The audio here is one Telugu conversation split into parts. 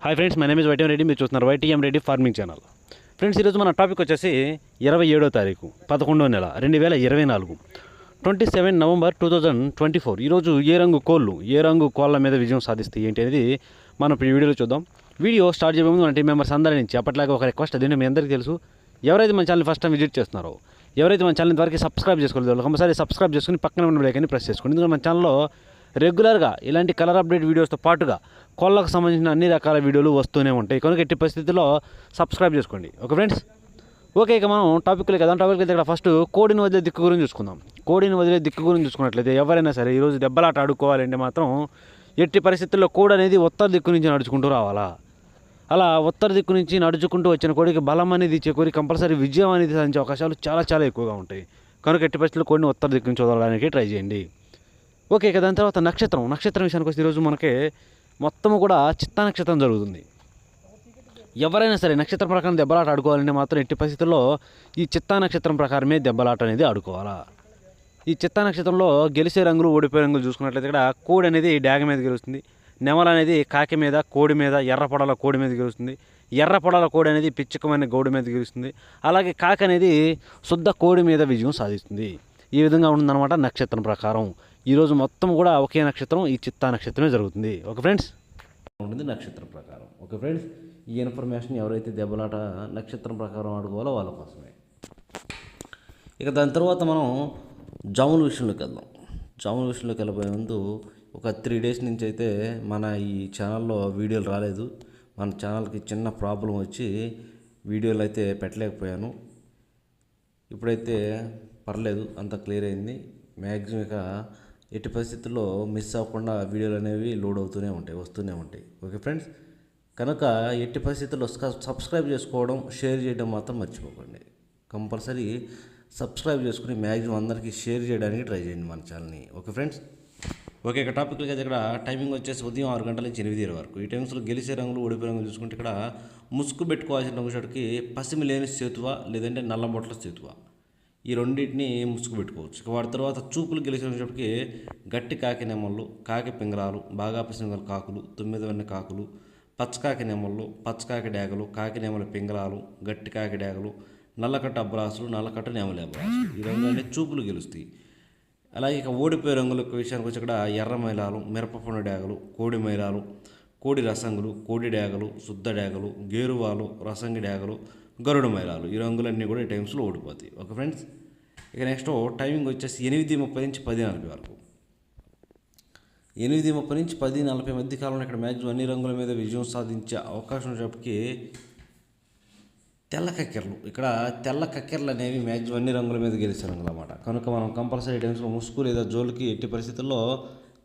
Hi friends, my name is YTM Reddy. మీరు చూస్తున్నారు YTM Reddy farming channel. Friends, ఈరోజు మన టాపిక్ వచ్చేసి 27వ తారీఖు 11వ నెల 2024, 27 నవంబర్ 2024. ఈరోజు ఏ రంగు కోళ్ళ మీద విజయం సాధిస్తాయి ఏంటి అనేది మనం ఇప్పుడు ఈ వీడియోలో చూద్దాం. వీడియో స్టార్ట్ చేయే ముందు మన టీం మెంబర్స్ అందరి నుంచి అప్పట్లాగా ఒక రిక్వెస్ట్. అదేంటి మీ అందరికీ తెలుసు, ఎవరైతే మన ఛానల్ ఫస్ట్ టైం విజిట్ చేస్తున్నారో, ఎవరైతే మన ఛానల్ ఇంతవరకు సబ్స్క్రైబ్ చేసుకోలేదు కంపల్సరీ సబ్స్క్రైబ్ చేసుకుని పక్కన ఉన్న బెల్ ఐకాన్ని ప్రెస్ చేసుకోండి. ఎందుకంటే మన ఛానల్లో రెగ్యులర్గా ఇలాంటి కలర్ అప్డేట్ వీడియోస్తో పాటుగా కోళ్ళకు సంబంధించిన అన్ని రకాల వీడియోలు వస్తూనే ఉంటాయి. కనుక ఎట్టి పరిస్థితుల్లో సబ్స్క్రైబ్ చేసుకోండి. Okay friends, okay. ఇక మనం టాపిక్లో కదా, టాపిక్కి అయితే ఇక్కడ ఫస్ట్ కోడిని వదిలే దిక్కు గురించి చూసుకుందాం. కోడిని వదిలే దిక్కు గురించి చూసుకున్నట్లయితే ఎవరైనా సరే ఈరోజు దెబ్బలాట ఆడుకోవాలంటే మాత్రం ఎట్టి పరిస్థితుల్లో కోడి అనేది ఉత్తర దిక్కు నుంచి నడుచుకుంటూ రావాలా. అలా ఉత్తర దిక్కు నుంచి నడుచుకుంటూ వచ్చిన కోడికి బలం అనేది చేకూరి కంపల్సరీ విజయం అనేది సాధించే అవకాశాలు చాలా ఎక్కువగా ఉంటాయి. కనుక ఎట్టి పరిస్థితుల్లో కోడిని ఉత్తర దిక్కు నుంచి వదలడానికి ట్రై చేయండి. ఓకే. ఇక దాని తర్వాత నక్షత్రం విషయానికి వస్తే ఈరోజు మనకి మొత్తము కూడా చిత్తా నక్షత్రం జరుగుతుంది. ఎవరైనా సరే నక్షత్రం ప్రకారం దెబ్బలాట ఆడుకోవాలంటే మాత్రం ఎట్టి పరిస్థితుల్లో ఈ చిత్తా నక్షత్రం ప్రకారమే దెబ్బలాట అనేది ఆడుకోవాలా. ఈ చిత్తా నక్షత్రంలో గెలిచే రంగులు ఓడిపోయే రంగులు చూసుకున్నట్లయితే ఇక్కడ కోడి అనేది డాగ మీద గెలుస్తుంది, నెమల అనేది కాకి మీద, కోడి మీద, ఎర్రపొడల కోడి మీద గెలుస్తుంది, ఎర్రపొడల కోడి అనేది పిచ్చుకమైన గౌడి మీద గెలుస్తుంది, అలాగే కాకి అనేది శుద్ధ కోడి మీద విజయం సాధిస్తుంది. ఈ విధంగా ఉంటుందన్నమాట నక్షత్రం ప్రకారం. ఈరోజు మొత్తం కూడా ఒకే నక్షత్రం, ఈ చిత్తా నక్షత్రమే జరుగుతుంది. ఓకే ఫ్రెండ్స్, ఉంటుంది నక్షత్రం ప్రకారం. ఓకే ఫ్రెండ్స్, ఈ ఇన్ఫర్మేషన్ ఎవరైతే దెబ్బలాట నక్షత్రం ప్రకారం ఆడుకోవాలో వాళ్ళ కోసమే. ఇక దాని తర్వాత మనం జాముల విషయంలోకి వెళ్దాం. జాముల విషయంలోకి వెళ్ళబోయే ముందు ఒక 3 days నుంచి అయితే మన ఈ ఛానల్లో వీడియోలు రాలేదు. మన ఛానల్కి చిన్న ప్రాబ్లం వచ్చి వీడియోలు అయితే పెట్టలేకపోయాను. ఇప్పుడైతే పర్లేదు, అంత క్లియర్ అయింది. మ్యాక్సిమం ఇక ఎట్టి పరిస్థితుల్లో మిస్ అవ్వకుండా వీడియోలు అనేవి లోడ్ వస్తూనే ఉంటాయి. ఓకే ఫ్రెండ్స్, కనుక ఎట్టి పరిస్థితుల్లో సబ్స్క్రైబ్ చేసుకోవడం, షేర్ చేయడం మాత్రం మర్చిపోకండి. కంపల్సరీ సబ్స్క్రైబ్ చేసుకుని మ్యాక్సిమం అందరికీ షేర్ చేయడానికి ట్రై చేయండి మన ఛానల్ని. Okay friends, okay. ఇక టాపిక్లకి అయితే ఇక్కడ టైమింగ్ వచ్చేసి ఉదయం 6 గంటల నుంచి 8 వరకు. ఈ టైమ్స్లో గెలిచే రంగులు ఓడిపోయే రంగులు చూసుకుంటే ఇక్కడ ముసుగు పెట్టుకోవాల్సిన రంగుషటికి పసిమి లేని సేతువ లేదంటే నల్లబొట్ల సేతువ, ఈ రెండింటిని ముసుగు పెట్టుకోవచ్చు. ఇక వాటి తర్వాత చూపులు గెలిచినప్పటికీ గట్టి కాకి నెమళ్ళు, కాకి పింగళాలు, బాగా పసిమిగల కాకులు, 9 వెన్న కాకులు, పచ్చకాకి నెమళ్ళు, పచ్చకాకి డాగలు, కాకి నెమల పింగళాలు, గట్టి కాకి డాగలు, నల్లకట్ట అబ్రాసులు, నల్లకట్ట నెమలి అబ్రాసులు, ఈ రంగులన్నీ చూపులు గెలుస్తాయి. అలాగే ఇక ఓడిపోయే రంగుల విషయానికి వచ్చి ఇక్కడ ఎర్ర మైలాలు, మిరపపండు డాగలు, కోడి మైలాలు, కోడి రసంగులు, కోడి డాగలు, శుద్ధ డాగలు, గేరువాలు, రసంగి డాగలు, గరుడు మైలాలు, ఈ రంగులన్నీ కూడా ఈ టైమ్స్లో ఓడిపోతాయి. ఓకే ఫ్రెండ్స్, ఇక నెక్స్ట్ టైమింగ్ వచ్చేసి 8:30 నుంచి 10:40 వరకు. 8:30 నుంచి 10:40 మధ్య కాలంలో ఇక్కడ మ్యాక్సిమం అన్ని రంగుల మీద విజయం సాధించే అవకాశం ఉన్నప్పటికీ తెల్ల కక్కెరలు, ఇక్కడ తెల్ల కక్కెరలు అనేవి మ్యాక్సిమం అన్ని రంగుల మీద గెలిచే రంగులు అన్నమాట. కనుక మనం కంపల్సరీ టైమ్స్లో ముసుగు లేదా జోలికి ఎట్టి పరిస్థితుల్లో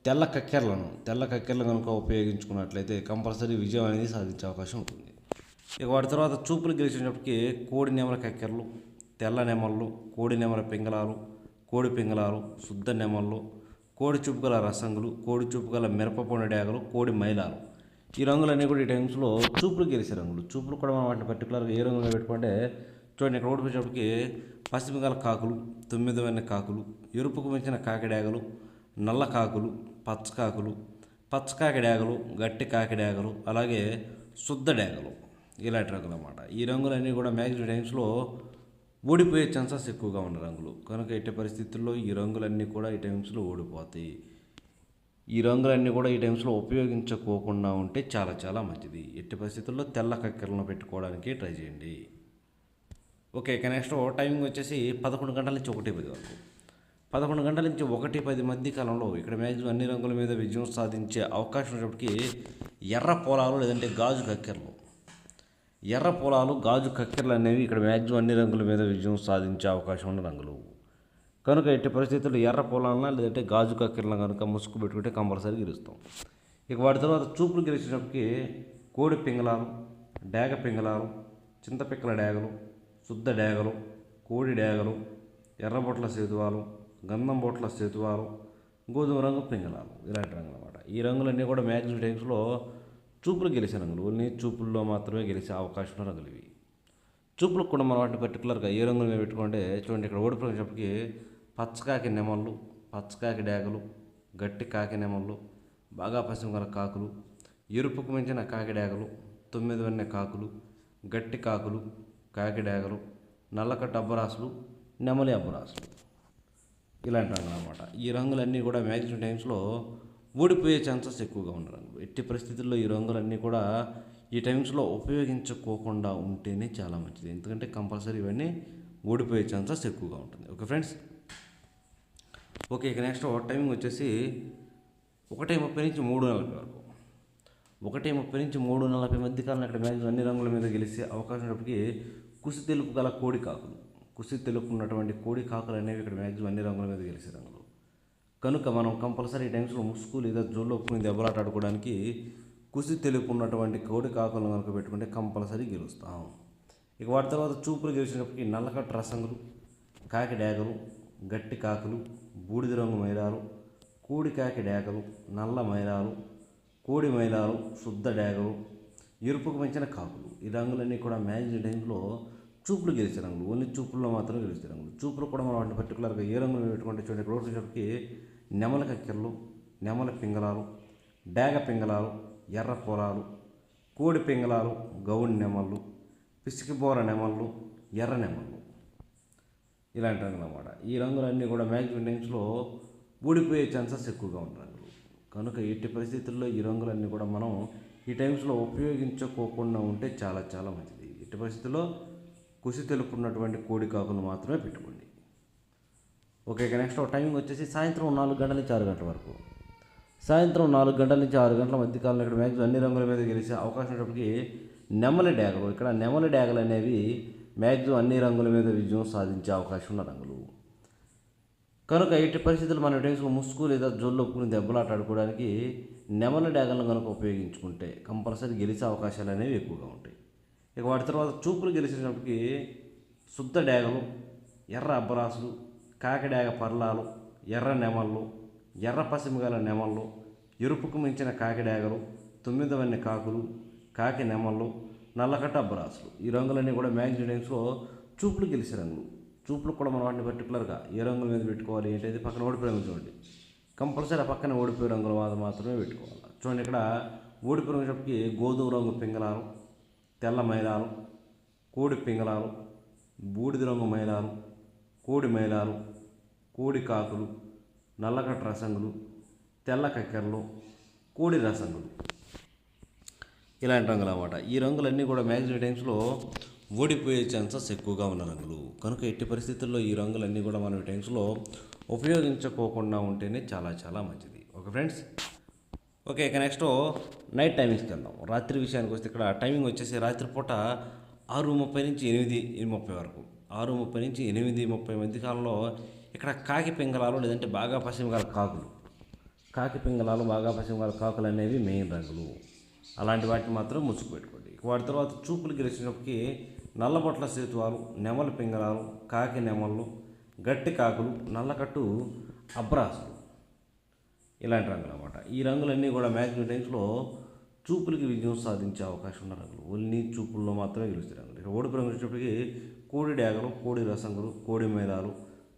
తెల్ల కక్కెరలు కనుక ఉపయోగించుకున్నట్లయితే కంపల్సరీ విజయం అనేది సాధించే అవకాశం ఉంటుంది. ఇక వాటి తర్వాత చూపులు గెలిచినప్పటికీ కోడి నెమల కక్కెరలు, తెల్ల నెమళ్ళు, కోడి నెమల పింగళాలు, కోడి పింగళాలు, శుద్ధ నెమళ్ళు, కోడి చూపు గల రసంగులు, కోడి చూపు గల మిరపపొండు డాగలు, కోడి మైలాలు, ఈ రంగులన్నీ కూడా ఈ టైమ్స్లో చూపులు గెలిచే రంగులు. చూపులు కూడా మనం వాటిని పర్టికులర్గా ఏ రంగులో పెట్టుకుంటే చూడండి, ఇక్కడ ఓడిపోయేటప్పటికి పసిమిగల కాకులు, 9 వెన్న కాకులు, ఎరుపుకు మించిన కాకి డాగలు, నల్ల కాకులు, పచ్చకాకి డాగలు, గట్టి కాకి డాగలు, అలాగే శుద్ధ డాగలు, ఇలాంటి రంగులు అన్నమాట. ఈ రంగులన్నీ కూడా మ్యాక్సిమం టైమ్స్లో ఓడిపోయే ఛాన్సెస్ ఎక్కువగా ఉన్న రంగులు. కనుక ఎట్టి పరిస్థితుల్లో ఈ రంగులన్నీ కూడా ఈ టైమ్స్లో ఓడిపోతాయి. ఈ రంగులన్నీ కూడా ఈ టైమ్స్లో ఉపయోగించుకోకుండా ఉంటే చాలా మంచిది. ఎట్టి పరిస్థితుల్లో తెల్ల కక్కెరలను పెట్టుకోవడానికి ట్రై చేయండి. ఓకే. ఇక నెక్స్ట్ టైమింగ్ వచ్చేసి 11 గంటల నుంచి 1:10 వరకు. 11 గంటల నుంచి 1:10 మధ్య కాలంలో ఇక్కడ మ్యాక్సిమం అన్ని రంగుల మీద విజయం సాధించే అవకాశం ఉన్నప్పటికీ ఎర్ర పొలాలు లేదంటే గాజు కక్కెరలు, గాజు కక్కెరలు అనేవి ఇక్కడ మ్యాక్సిమం అన్ని రంగుల మీద విజయం సాధించే అవకాశం ఉన్న రంగులు. కనుక ఎట్టి పరిస్థితుల్లో ఎర్ర పొలాలన లేదంటే గాజు కక్కెరలను కనుక ముసుగు పెట్టుకుంటే కంపల్సరీ గెలుస్తాం. ఇక వాటి తర్వాత చూపులు గెలిచినప్పటికీ కోడి పింగళాలు, డాగ పింగళాలు, చింతపిక్కల డాగలు, శుద్ధ డాగలు, కోడి డాగలు, ఎర్రబొట్ల సేతువాలు, గంధం బొట్ల సేతువాలు, గోధుమ రంగు పింగళాలు, ఇలాంటి రంగులు అన్నమాట. ఈ రంగులన్నీ కూడా మ్యాక్సిమం టైమ్స్లో చూపులు గెలిచే రంగులు. ఓన్లీ చూపుల్లో మాత్రమే గెలిచే అవకాశం ఉన్న రంగులు ఇవి. చూపులకు కూడా మనం వాటిని పర్టికులర్గా ఏ రంగులు మేము పెట్టుకుంటే చూడండి, ఇక్కడ ఓడిపోయినప్పటికీ పచ్చకాకి నెమళ్ళు, పచ్చకాకి డాగలు, గట్టి కాకి నెమళ్ళు, బాగా పసిమి గల కాకులు, ఎరుపుకు మించిన కాకిడాగలు, 9 వన్నె కాకులు, గట్టి కాకులు, కాకిడాగలు, నల్లకట్టు అబ్బరాసులు, నెమలి అబ్బరాసులు ఇలాంటి రంగులు అనమాట. ఈ రంగులన్నీ కూడా మ్యాక్సిమం టైమ్స్లో ఓడిపోయే ఛాన్సెస్ ఎక్కువగా ఉన్న రంగులు. ఎట్టి పరిస్థితుల్లో ఈ రంగులన్నీ కూడా ఈ టైమ్స్లో ఉపయోగించుకోకుండా ఉంటేనే చాలా మంచిది. ఎందుకంటే కంపల్సరీ ఇవన్నీ ఓడిపోయే ఛాన్సెస్ ఎక్కువగా ఉంటుంది. Okay friends. ఓకే, ఇక నెక్స్ట్ టైమింగ్ వచ్చేసి 1:30 నుంచి 3:40 వరకు. 1:30 నుంచి 3:40 మధ్య కాలంలో ఇక్కడ మ్యాక్సిమం అన్ని రంగుల మీద గెలిచే అవకాశం ఉన్నప్పటికీ కుసి తెలుపు గల కోడి కాకులు, కుసి తెలుపు ఉన్నటువంటి కోడి కాకులు అనేవి ఇక్కడ మ్యాక్సిమం అన్ని రంగుల మీద గెలిచే రంగులు కనుక మనం కంపల్సరీ టైమ్స్లో ముసుగు లేదా జోల్లో ఒప్పుకుని దెబ్బలాట ఆడుకోవడానికి కుసి తెలుపు ఉన్నటువంటి కోడి కాకులను కనుక పెట్టుకుంటే కంపల్సరీ గెలుస్తాం. ఇక వాటి తర్వాత చూపులు గెలిచినప్పటికీ నల్లకట్టు రసంగులు, కాకి డాగలు, గట్టి కాకులు, బూడిద రంగు మైలాలు, కోడి కాకి డాగలు, నల్ల మైలాలు, కోడి మైలాలు, శుద్ధ డాగలు, ఎరుపుకు పెంచిన కాకులు. ఈ రంగులన్నీ కూడా మ్యాక్సిమం టైంలో చూపులు గెలిచే రంగులు. ఓన్లీ చూపుల్లో మాత్రం గెలిచే రంగులు. చూపులు కూడా మనం వాటిని పర్టికులర్గా ఏ రంగులు పెట్టుకుంటే చూడండి. ఇక్కడ వచ్చేటప్పటికి నెమల కక్కెరలు, నెమల పింగళాలు, డాగ పింగళాలు, ఎర్ర పొలాలు, కోడి పింగళాలు, గౌడి నెమళ్ళు, పిసికిబోర నెమళ్ళు, ఎర్ర నెమళ్ళు ఇలాంటి రంగులు అన్నమాట. ఈ రంగులన్నీ కూడా మ్యాక్సిమం టైమ్స్లో ఊడిపోయే ఛాన్సెస్ ఎక్కువగా ఉన్న రంగులు కనుక ఎట్టి పరిస్థితుల్లో ఈ రంగులన్నీ కూడా మనం ఈ టైమ్స్లో ఉపయోగించుకోకుండా ఉంటే చాలా చాలా మంచిది. ఎట్టి పరిస్థితుల్లో కుసి తెలుపు ఉన్నటువంటి కోడి కాకులు మాత్రమే పెట్టుకోండి. ఓకే, ఇక నెక్స్ట్ టైమింగ్ వచ్చేసి సాయంత్రం 4 గంటల నుంచి 6 గంటల వరకు. సాయంత్రం 4 గంటల నుంచి 6 గంటల మధ్యకాలంలో ఇక్కడ మ్యాక్సిమం అన్ని రంగుల మీద గెలిచే అవకాశం ఉన్నప్పటికీ నెమలి డాగలు, ఇక్కడ నెమలి డాగలు అనేవి మ్యాక్సిమం అన్ని రంగుల మీద విజయం సాధించే అవకాశం ఉన్న రంగులు కనుక ఎట్టి పరిస్థితులు మన టైమ్స్లో ముసుగు లేదా జోళ్ళు ఒప్పుకుని దెబ్బలాట ఆడుకోవడానికి నెమలి డాగలను కనుక ఉపయోగించుకుంటే కంపల్సరీ గెలిచే అవకాశాలు అనేవి ఎక్కువగా ఉంటాయి. ఇక వాటి తర్వాత చూపులు గెలిచినప్పటికీ శుద్ధ డాగలు, ఎర్ర అబ్బరాసులు, కాకి డాగ పర్లాలు, ఎర్ర నెమళ్ళు, ఎర్ర పసిమిగల నెమళ్ళు, ఎరుపుకు మించిన కాకి డాగలు, 9 వన్నె కాకులు, కాకి నెమళ్ళు, నల్లకట్ట అబ్బరాసులు. ఈ రంగులన్నీ కూడా మ్యాక్సిమం టైమ్స్లో చూపులు గెలిచే రంగులు. చూపులు కూడా మనం వాటిని పర్టికులర్గా ఏ రంగుల మీద పెట్టుకోవాలి ఏంటంటే పక్కన ఓడిపోయే రంగులు చూడండి. కంపల్సరీ ఆ పక్కన ఓడిపోయే రంగుల మీద మాత్రమే పెట్టుకోవాలి. చూడండి, ఇక్కడ ఓడిపోయే రంగుకి గోధుమ రంగు పింగళాలు, తెల్ల మైలాలు, కోడి పింగళాలు, బూడిద రంగు మైలాలు, కోడి మైలాలు, కోడి కాకులు, నల్లకట్ట రసంగులు, తెల్ల కక్కెరలు, కోడి రసంగులు ఇలాంటి రంగులు అన్నమాట. ఈ రంగులన్నీ కూడా మ్యాక్సిమం టైమ్స్లో ఓడిపోయే ఛాన్సెస్ ఎక్కువగా ఉన్న రంగులు కనుక ఎట్టి పరిస్థితుల్లో ఈ రంగులన్నీ కూడా మనం ఈ టైమ్స్లో ఉపయోగించుకోకుండా ఉంటేనే చాలా చాలా మంచిది. Okay friends. ఓకే, ఇక నెక్స్ట్ నైట్ టైమింగ్స్కి వెళ్దాం. రాత్రి విషయానికి వస్తే ఇక్కడ టైమింగ్ వచ్చేసి రాత్రిపూట 6:30 నుంచి 8:30 వరకు. 6:30 నుంచి 8:30 మధ్య కాలంలో ఇక్కడ కాకి పింగళాలు లేదంటే బాగా పశ్చిమగల కాకులు, కాకి పింగళాలు, బాగా పశ్చిమగల కాకులు అనేవి మెయిన్ రంగులు. అలాంటి వాటిని మాత్రం ముసుగు పెట్టుకోండి. వాటి తర్వాత చూపులు గెలిచినప్పటికీ నల్లబొట్ల సేతువాలు, నెమలి పింగళాలు, కాకి నెమళ్ళు, గట్టి కాకులు, నల్లకట్టు అబ్రాసులు ఇలాంటి రంగులు అన్నమాట. ఈ రంగులన్నీ కూడా మ్యాక్సిమం టైమ్స్లో చూపులకి విజయం సాధించే అవకాశం ఉన్న రంగులు. ఓన్లీ చూపుల్లో మాత్రమే గెలుస్తాయి రంగులు. ఇక్కడ ఓడిపు రంగు వచ్చేటప్పటికి కోడి డాగలు, కోడి రసంగులు, కోడి మైలాలు,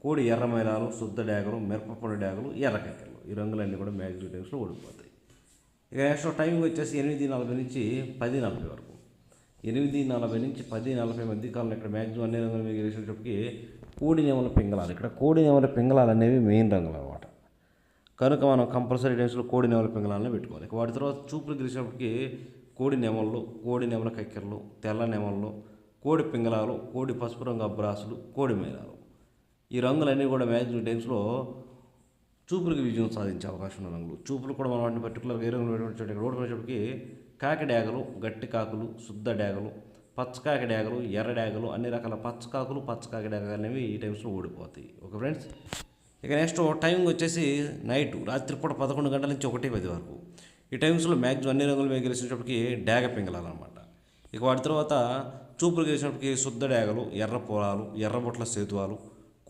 కోడి ఎర్ర మైలాలు, శుద్ధ డాగలు, మిరపపొడి డాగలు, ఎర్ర కక్కెరలు. ఈ రంగులన్నీ కూడా మ్యాక్సిమం టైమ్స్లో ఓడిపోతాయి. ఇక నెక్స్ట్ టైమింగ్ వచ్చేసి 8:40 నుంచి 10:40 వరకు. 8:40 నుంచి 10:40 మధ్య కాలంలో ఇక్కడ మ్యాక్సిమం అన్ని రంగుల మీద గెలిచేటప్పటికి కోడి నెమల పింగళాలు, ఇక్కడ కోడి నెమల పింగళాలు అనేవి మెయిన్ రంగులు అన్నమాట కనుక మనం కంపల్సరీ టైమ్స్లో కోడి నెమల పింగళాలను పెట్టుకోవాలి. ఇక వాటి తర్వాత చూపులు గెలిచినప్పటికీ కోడి నెమళ్ళు, కోడి నెమల కక్కెరలు, తెల్ల నెమళ్ళు, కోడి పింగళాలు, కోడి పసుపు రంగు అబ్రాసులు, కోడి మైలాలు. ఈ రంగులన్నీ కూడా మ్యాక్సిమం టైమ్స్లో చూపులకు విజయం సాధించే అవకాశం ఉన్న రంగులు. చూపులు కూడా మనం వాటిని పర్టికులర్గా ఏ రంగులు పెట్టుకుంటే రోడ్డు వచ్చేటప్పటికి కాకి డాగలు, గట్టి కాకులు, శుద్ధ డాగలు, పచ్చకాకి డాగలు, ఎర్ర డాగలు, అన్ని రకాల పచ్చకాకులు, పచ్చకాకి డాగలు అనేవి ఈ టైమ్స్లో ఓడిపోతాయి. Okay friends. ఇక నెక్స్ట్ టైమింగ్ వచ్చేసి నైట్ రాత్రిపూట 11 గంటల నుంచి 1:10 వరకు. ఈ టైమ్స్లో మ్యాక్సిమం అన్ని రంగుల మీద గెలిచినప్పటికీ డాగ పింగళాలన్నమాట. ఇక వాటి తర్వాత చూపులు గెలిచినప్పటికీ శుద్ధ డాగలు, ఎర్ర పొలాలు, ఎర్రబొట్ల సేతువాలు,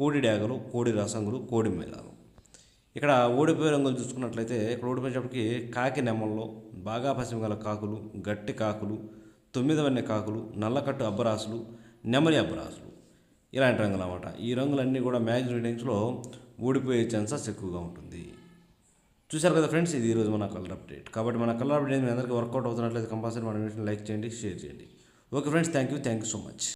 కోడి డాగలు, కోడి రసంగులు, కోడి మైలాలు. ఇక్కడ ఓడిపోయే రంగులు చూసుకున్నట్లయితే ఇక్కడ ఓడిపోయేటప్పటికి కాకి నెమల్లో, బాగా పశ్చిమగల కాకులు, గట్టి కాకులు, 9 వన్నె కాకులు, నల్లకట్టు అబ్బరాసులు, నెమలి అబ్బరాసులు ఇలాంటి రంగులు అన్నమాట. ఈ రంగులన్నీ కూడా మ్యాక్సిమం టైమ్స్లో ఓడిపోయే ఛాన్సెస్ ఎక్కువగా ఉంటుంది. చూశారు కదా ఫ్రెండ్స్, ఇది ఈరోజు మన కలర్ అప్డేట్. కాబట్టి మన కలర్ అప్డేట్ మీ అందరికీ వర్కౌట్ అవుతున్నట్లయితే కంపల్సరీ మన వీడియోని లైక్ చేయండి, షేర్ చేయండి. Okay friends, thank you so much.